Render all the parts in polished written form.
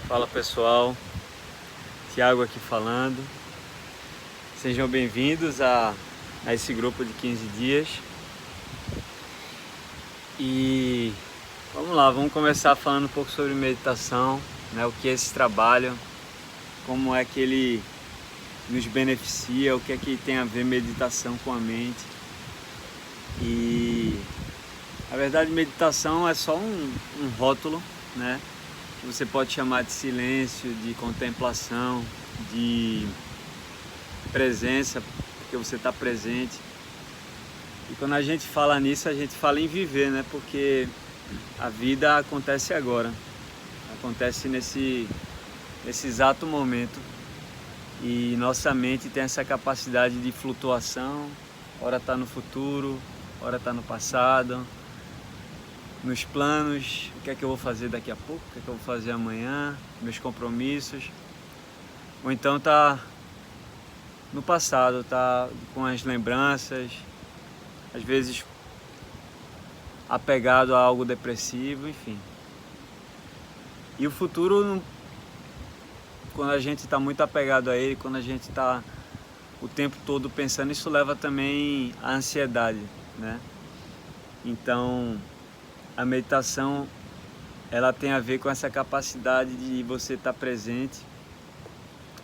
Fala pessoal, Thiago aqui falando. Sejam bem-vindos a esse grupo de 15 dias. E vamos lá, vamos começar falando um pouco sobre meditação, né? O que é esse trabalho, como é que ele nos beneficia, o que é que tem a ver meditação com a mente. E na verdade meditação é só um rótulo, né? Que você pode chamar de silêncio, de contemplação, de presença, porque você está presente. E quando a gente fala nisso, a gente fala em viver, né? Porque a vida acontece agora, acontece nesse exato momento. E nossa mente tem essa capacidade de flutuação, ora está no futuro, ora está no passado, nos planos, o que é que eu vou fazer daqui a pouco, o que é que eu vou fazer amanhã, meus compromissos. Ou então tá no passado, tá com as lembranças, às vezes apegado a algo depressivo, enfim. E o futuro, quando a gente está muito apegado a ele, quando a gente está o tempo todo pensando, isso leva também à ansiedade, né? Então, a meditação, ela tem a ver com essa capacidade de você estar presente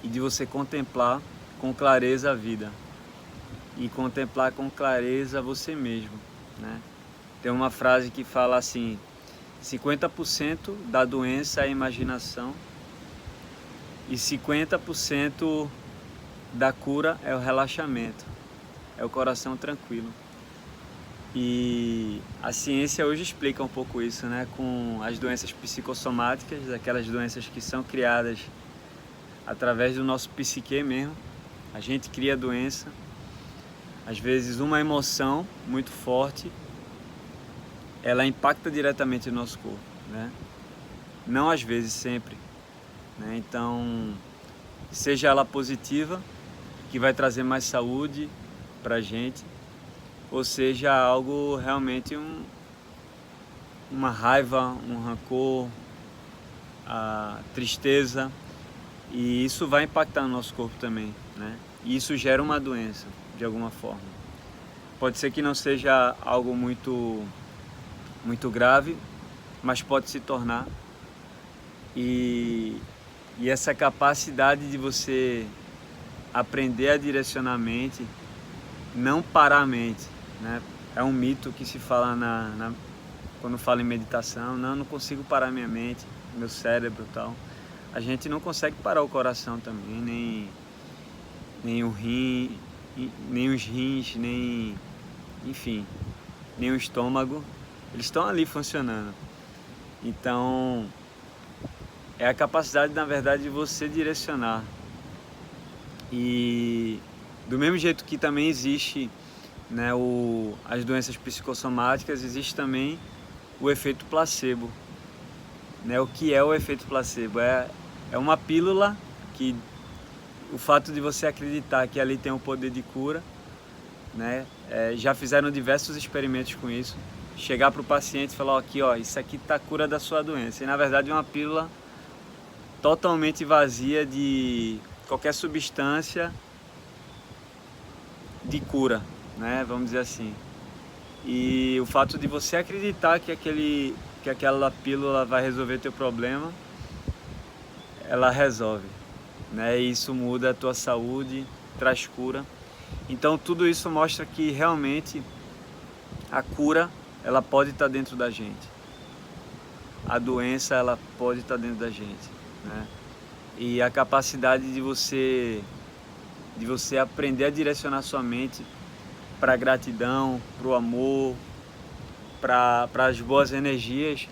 e de você contemplar com clareza a vida e contemplar com clareza você mesmo, né? Tem uma frase que fala assim: 50% da doença é a imaginação e 50% da cura é o relaxamento, é o coração tranquilo. E a ciência hoje explica um pouco isso, né? Com as doenças psicossomáticas, aquelas doenças que são criadas através do nosso psique mesmo. A gente cria a doença. Às vezes uma emoção muito forte, ela impacta diretamente no nosso corpo, né? Não às vezes, sempre, né? Então, seja ela positiva, que vai trazer mais saúde pra gente, ou seja algo realmente uma raiva, um rancor, a tristeza, e isso vai impactar no nosso corpo também, né? E isso gera uma doença de alguma forma. Pode ser que não seja algo muito grave, mas pode se tornar. E essa capacidade de você aprender a direcionar a mente, não parar a mente, né? É um mito que se fala quando fala em meditação: não consigo parar minha mente, meu cérebro e tal. A gente não consegue parar o coração também, nem o rim, nem os rins, enfim, nem o estômago. Eles estão ali funcionando. Então, é a capacidade, na verdade, de você direcionar. E do mesmo jeito que também existe, né, as doenças psicossomáticas, existe também o efeito placebo, né? O que é o efeito placebo? É uma pílula que o fato de você acreditar que ali tem um poder de cura, né? Já fizeram diversos experimentos com isso. Chegar para o paciente e falar: aqui, ó, isso aqui tá a cura da sua doença. E na verdade é uma pílula totalmente vazia de qualquer substância de cura, né? Vamos dizer assim. E o fato de você acreditar que aquela pílula vai resolver teu problema, ela resolve, né? E isso muda a tua saúde, traz cura. Então tudo isso mostra que realmente a cura, ela pode estar dentro da gente. A doença, ela pode estar dentro da gente, né? E a capacidade de você aprender a direcionar sua mente para a gratidão, para o amor, para as boas energias,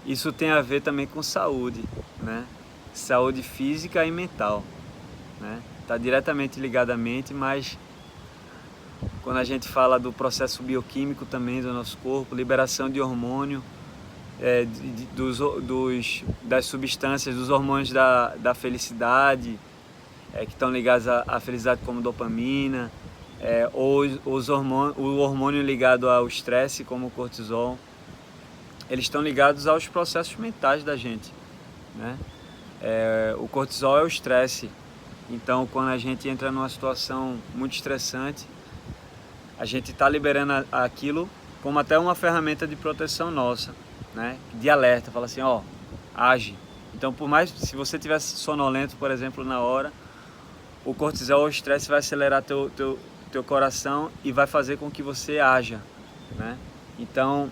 isso tem a ver também com saúde, né? Saúde física e mental, né? Está diretamente ligado à mente, mas quando a gente fala do processo bioquímico também do nosso corpo, liberação de hormônio, das substâncias, dos hormônios da felicidade, que estão ligados à felicidade, como dopamina, ou o hormônio ligado ao estresse, como o cortisol, eles estão ligados aos processos mentais da gente, né? O cortisol é o estresse. Então, quando a gente entra numa situação muito estressante, a gente está liberando aquilo como até uma ferramenta de proteção nossa, né? De alerta, fala assim, ó, age. Então, por mais se você tivesse sonolento, por exemplo, na hora, o cortisol, o estresse vai acelerar teu coração e vai fazer com que você haja, né? Então,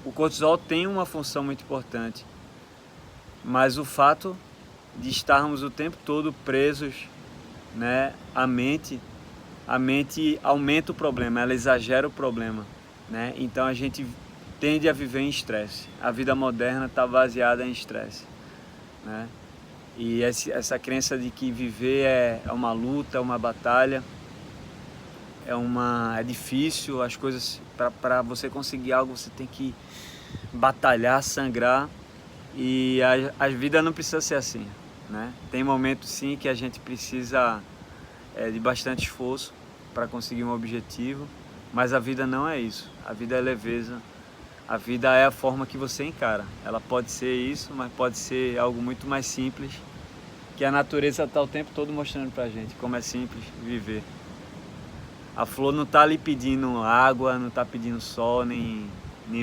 o cortisol tem uma função muito importante, mas o fato de estarmos o tempo todo presos, né, a mente aumenta o problema, ela exagera o problema, né? Então a gente tende a viver em estresse. A vida moderna está baseada em estresse, né? E essa crença de que viver é uma luta, é uma batalha, é difícil, as coisas, para você conseguir algo você tem que batalhar, sangrar, e a vida não precisa ser assim, né? Tem momentos sim que a gente precisa de bastante esforço para conseguir um objetivo, mas a vida não é isso. A vida é leveza, a vida é a forma que você encara. Ela pode ser isso, mas pode ser algo muito mais simples, que a natureza está o tempo todo mostrando pra gente como é simples viver. A flor não está ali pedindo água, não está pedindo sol, nem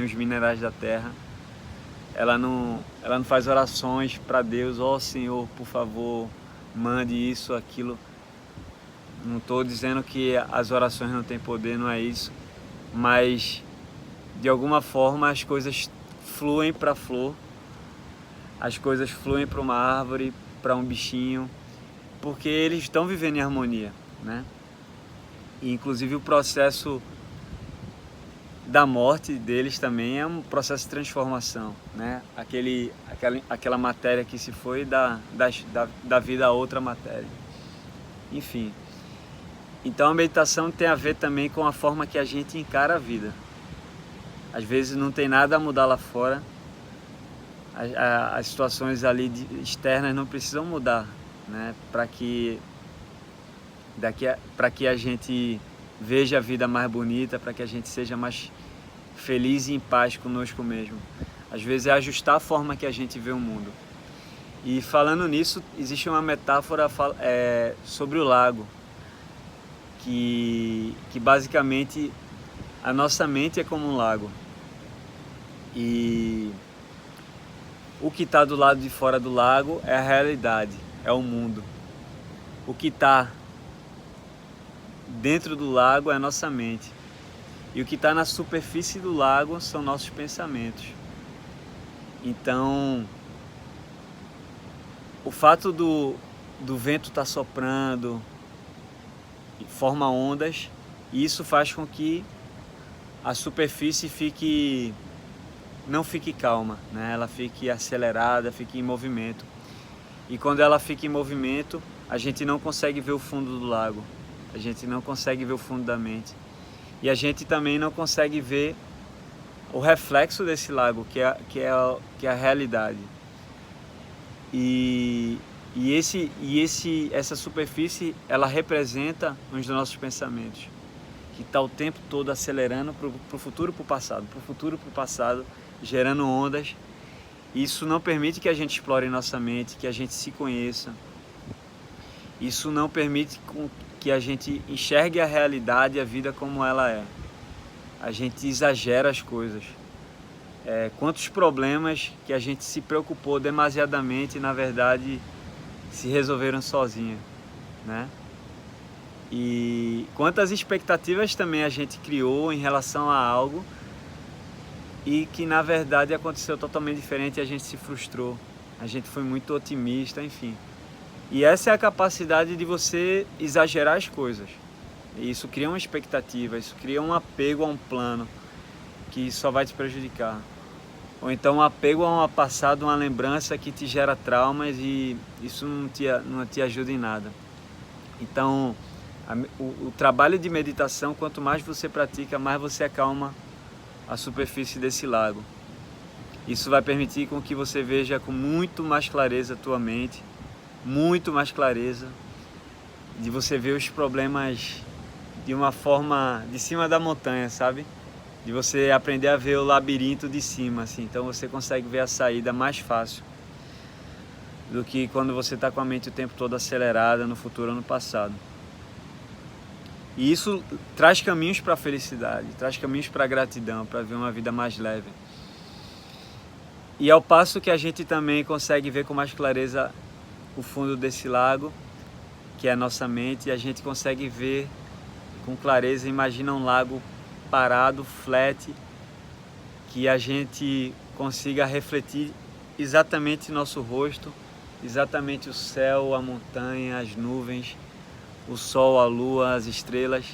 os minerais da terra. Ela não faz orações para Deus, ó Senhor, por favor, mande isso, aquilo. Não estou dizendo que as orações não têm poder, não é isso, mas de alguma forma as coisas fluem para a flor, as coisas fluem para uma árvore, para um bichinho, porque eles estão vivendo em harmonia, né? E inclusive o processo da morte deles também é um processo de transformação, né? Aquela matéria que se foi da vida a outra matéria. Enfim. Então a meditação tem a ver também com a forma que a gente encara a vida. Às vezes não tem nada a mudar lá fora, as situações ali externas não precisam mudar, né? Para que a gente veja a vida mais bonita, para que a gente seja mais feliz e em paz conosco mesmo. Às vezes é ajustar a forma que a gente vê o mundo. E falando nisso, existe uma metáfora sobre o lago, que basicamente a nossa mente é como um lago. E o que está do lado de fora do lago é a realidade, é o mundo. O que está dentro do lago é a nossa mente. E o que está na superfície do lago são nossos pensamentos. Então, o fato do vento estar soprando forma ondas, e isso faz com que a superfície não fique calma, né? Ela fique acelerada, fique em movimento. E quando ela fica em movimento, a gente não consegue ver o fundo do lago, a gente não consegue ver o fundo da mente. E a gente também não consegue ver o reflexo desse lago, que é a realidade. Essa superfície, ela representa um dos nossos pensamentos, que está o tempo todo acelerando para o futuro e para o passado, gerando ondas. Isso não permite que a gente explore nossa mente, que a gente se conheça. Isso não permite que a gente enxergue a realidade e a vida como ela é. A gente exagera as coisas. Quantos problemas que a gente se preocupou demasiadamente, na verdade, se resolveram sozinhos, né? E quantas expectativas também a gente criou em relação a algo e que na verdade aconteceu totalmente diferente e a gente se frustrou. A gente foi muito otimista, enfim. E essa é a capacidade de você exagerar as coisas. E isso cria uma expectativa, isso cria um apego a um plano que só vai te prejudicar. Ou então um apego a um passado, uma lembrança que te gera traumas e isso não te ajuda em nada. Então, o trabalho de meditação, quanto mais você pratica, mais você acalma a superfície desse lago. Isso vai permitir com que você veja com muito mais clareza a tua mente, muito mais clareza, de você ver os problemas de uma forma de cima da montanha, sabe? De você aprender a ver o labirinto de cima, assim. Então você consegue ver a saída mais fácil. do que quando você está com a mente o tempo todo acelerada no futuro ou no passado. E isso traz caminhos para a felicidade, traz caminhos para a gratidão, para ver uma vida mais leve. E ao passo que a gente também consegue ver com mais clareza o fundo desse lago, que é a nossa mente, e a gente consegue ver com clareza, imagina um lago parado, flat, que a gente consiga refletir exatamente nosso rosto, exatamente o céu, a montanha, as nuvens, o sol, a lua, as estrelas.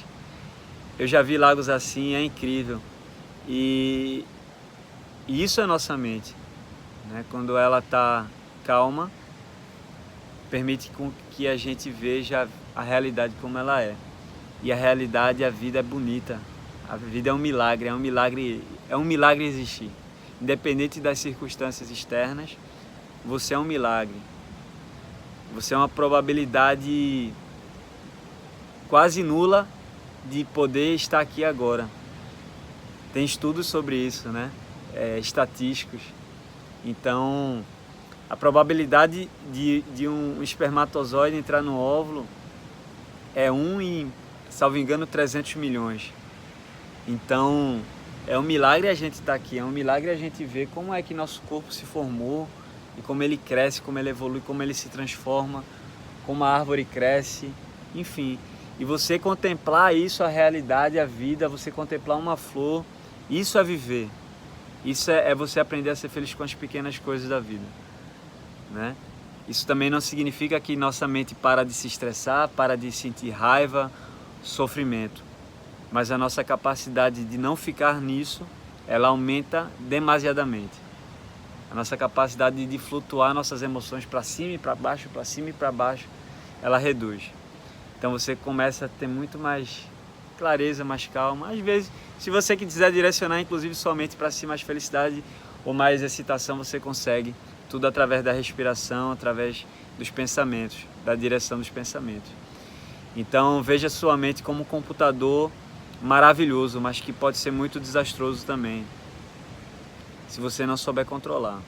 Eu já vi lagos assim, é incrível. E isso é nossa mente, né? Quando ela está calma, permite que a gente veja a realidade como ela é. E a realidade, a vida é bonita. A vida é um milagre, é um milagre existir. Independente das circunstâncias externas, você é um milagre. Você é uma probabilidade quase nula de poder estar aqui agora. Tem estudos sobre isso, né? Estatísticos. Então, a probabilidade de um espermatozoide entrar no óvulo é 1 em, salvo engano, 300 milhões. Então, é um milagre a gente estar aqui, é um milagre a gente ver como é que nosso corpo se formou e como ele cresce, como ele evolui, como ele se transforma, como a árvore cresce, enfim. E você contemplar isso, a realidade, a vida, você contemplar uma flor, isso é viver. Isso é você aprender a ser feliz com as pequenas coisas da vida, né? Isso também não significa que nossa mente para de se estressar, para de sentir raiva, sofrimento. Mas a nossa capacidade de não ficar nisso, ela aumenta demasiadamente. A nossa capacidade de flutuar nossas emoções para cima e para baixo, para cima e para baixo, ela reduz. Então você começa a ter muito mais clareza, mais calma. Às vezes, se você quiser direcionar inclusive sua mente para si, mais felicidade ou mais excitação, você consegue. Tudo através da respiração, através dos pensamentos, da direção dos pensamentos. Então veja sua mente como um computador maravilhoso, mas que pode ser muito desastroso também, se você não souber controlar.